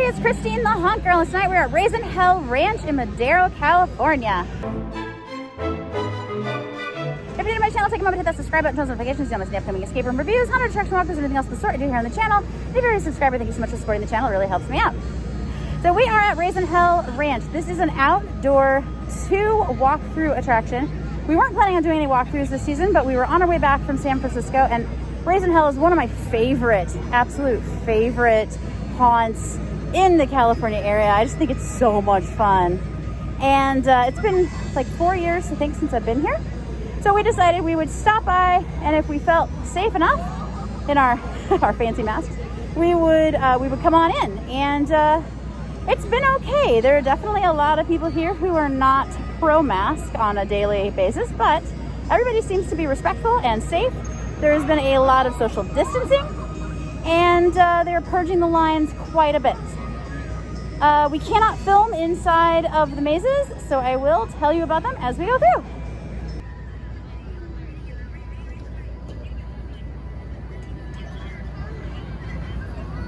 it's Christine the Haunt Girl, and tonight we're at Raisin Ranch in Madera, California. If you're new to my channel, take a moment to hit that subscribe button, turn on notifications, you'll miss any upcoming escape room reviews, haunted attraction walkthroughs, and anything else of the sort I do here on the channel. If you're a subscriber, thank you so much for supporting the channel. It really helps me out. So we are at Raisin Ranch. This is an outdoor 2 walkthrough attraction. We weren't planning on doing any walkthroughs this season, but we were on our way back from San Francisco, and Raisin is one of my favorite, absolute favorite haunts in the California area. I just think it's so much fun. And it's been like 4 years, I think, since I've been here. So we decided we would stop by, and if we felt safe enough in our our fancy masks, we would come on in. And it's been okay. There are definitely a lot of people here who are not pro-mask on a daily basis, but everybody seems to be respectful and safe. There's been a lot of social distancing, and they're purging the lines quite a bit. We cannot film inside of the mazes, so I will tell you about them as we go through.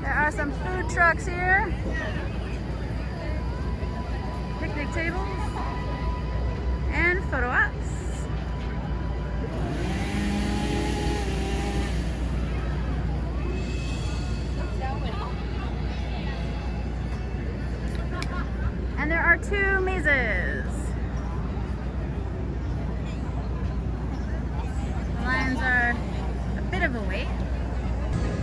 There are some food trucks here, picnic tables, and photo ops. And there are 2 mazes. The lines are a bit of a wait.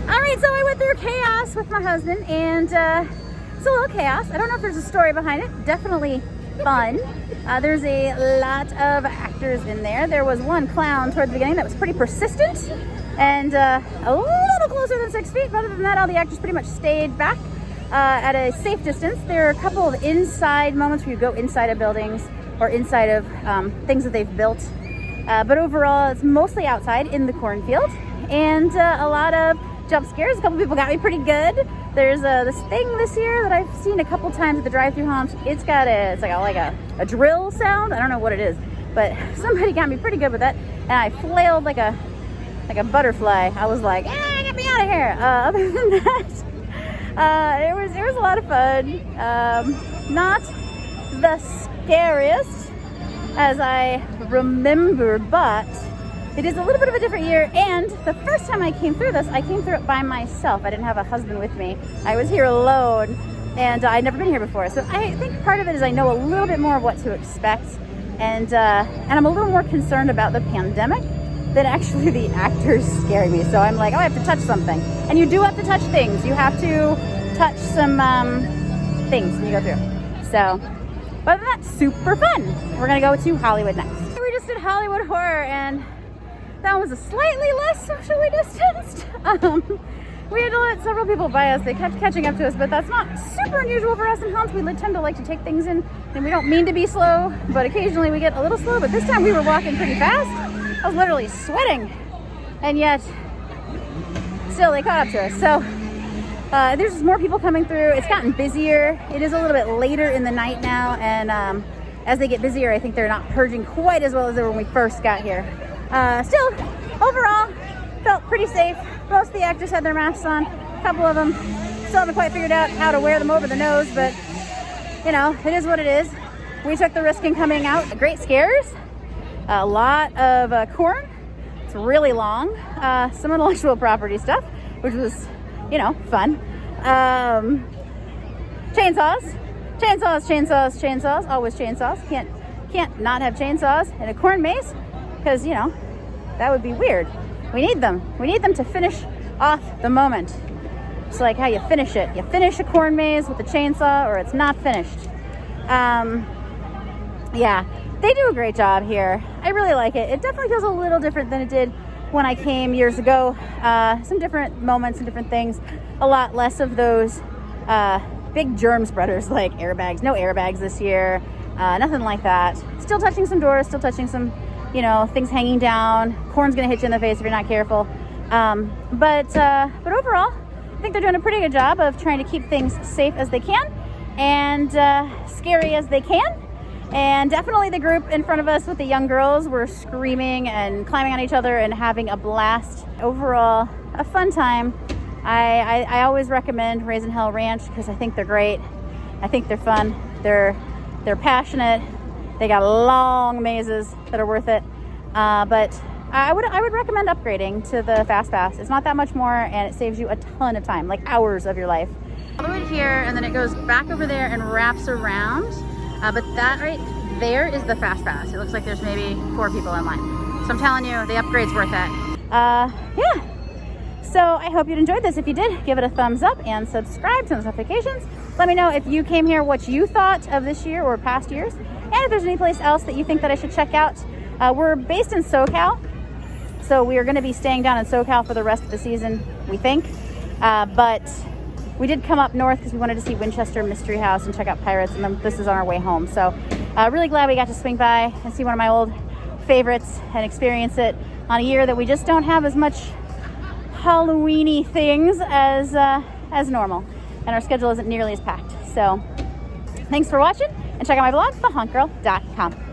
All right, so I went through chaos with my husband, and it's a little chaos. I don't know if there's a story behind it. Definitely fun. There's a lot of actors in there. There was one clown toward the beginning that was pretty persistent and a little closer than 6 feet. But other than that, all the actors pretty much stayed back at a safe distance. There are a couple of inside moments where you go inside of buildings or inside of things that they've built. But overall, it's mostly outside in the cornfield, and a lot of jump scares. A couple people got me pretty good. There's this thing this year that I've seen a couple times at the drive-through haunts. It's got it's like a drill sound. I don't know what it is, but somebody got me pretty good with that, and I flailed like a butterfly. I was like, get me out of here. Other than that, it was a lot of fun. Not the scariest as I remember, but it is a little bit of a different year, and the first time I came through this, I came through it by myself. I didn't have a husband with me. I was here alone, and I'd never been here before. So I think part of it is I know a little bit more of what to expect, and I'm a little more concerned about the pandemic than actually the actors scaring me. So I'm like, oh, I have to touch something. And you do have to touch things. You have to touch some things when you go through. So, but other than that, super fun. We're gonna go to Hollywood next. We just did Hollywood Horror, and that was a slightly less socially distanced. We had to let several people by us. They kept catching up to us, but that's not super unusual for us in haunts. We tend to like to take things in, and we don't mean to be slow, but occasionally we get a little slow. But this time we were walking pretty fast. I was literally sweating, and yet still they caught up to us. So there's just more people coming through. It's gotten busier. It is a little bit later in the night now, and as they get busier, I think they're not purging quite as well as they were when we first got here. Still, overall, felt pretty safe. Most of the actors had their masks on. A couple of them still haven't quite figured out how to wear them over the nose, but you know, it is what it is. We took the risk in coming out. Great scares, a lot of corn. It's really long. Some intellectual property stuff, which was, you know, fun. Chainsaws. Always chainsaws. Can't not have chainsaws in a corn maze, because, you know, that would be weird. We need them. We need them to finish off the moment. It's like how you finish it. You finish a corn maze with a chainsaw, or it's not finished. Yeah, they do a great job here. I really like it. It definitely feels a little different than it did when I came years ago. Some different moments and different things. A lot less of those big germ spreaders like airbags. No airbags this year. Nothing like that. Still touching some doors, still touching some, you know, things hanging down. Corn's gonna hit you in the face if you're not careful. But overall, I think they're doing a pretty good job of trying to keep things safe as they can and scary as they can. And definitely the group in front of us with the young girls were screaming and climbing on each other and having a blast. Overall, a fun time. I always recommend Raisin Hill Ranch because I think they're great. I think they're fun. They're passionate. They got long mazes that are worth it. But I would recommend upgrading to the Fast Pass. It's not that much more, and it saves you a ton of time, like hours of your life. All the way here, and then it goes back over there and wraps around. But that right there is the Fast Pass. It looks like there's maybe 4 people in line. So I'm telling you, the upgrade's worth it. Yeah. So I hope you enjoyed this. If you did, give it a thumbs up and subscribe to the notifications. Let me know if you came here, what you thought of this year or past years, and if there's any place else that you think that I should check out. We're based in SoCal, so we are going to be staying down in SoCal for the rest of the season, we think. But we did come up north because we wanted to see Winchester Mystery House and check out Pirates, and then this is on our way home. So really glad we got to swing by and see one of my old favorites and experience it on a year that we just don't have as much Halloween-y things as normal, and our schedule isn't nearly as packed. So thanks for watching, and check out my blog, thehauntgirl.com.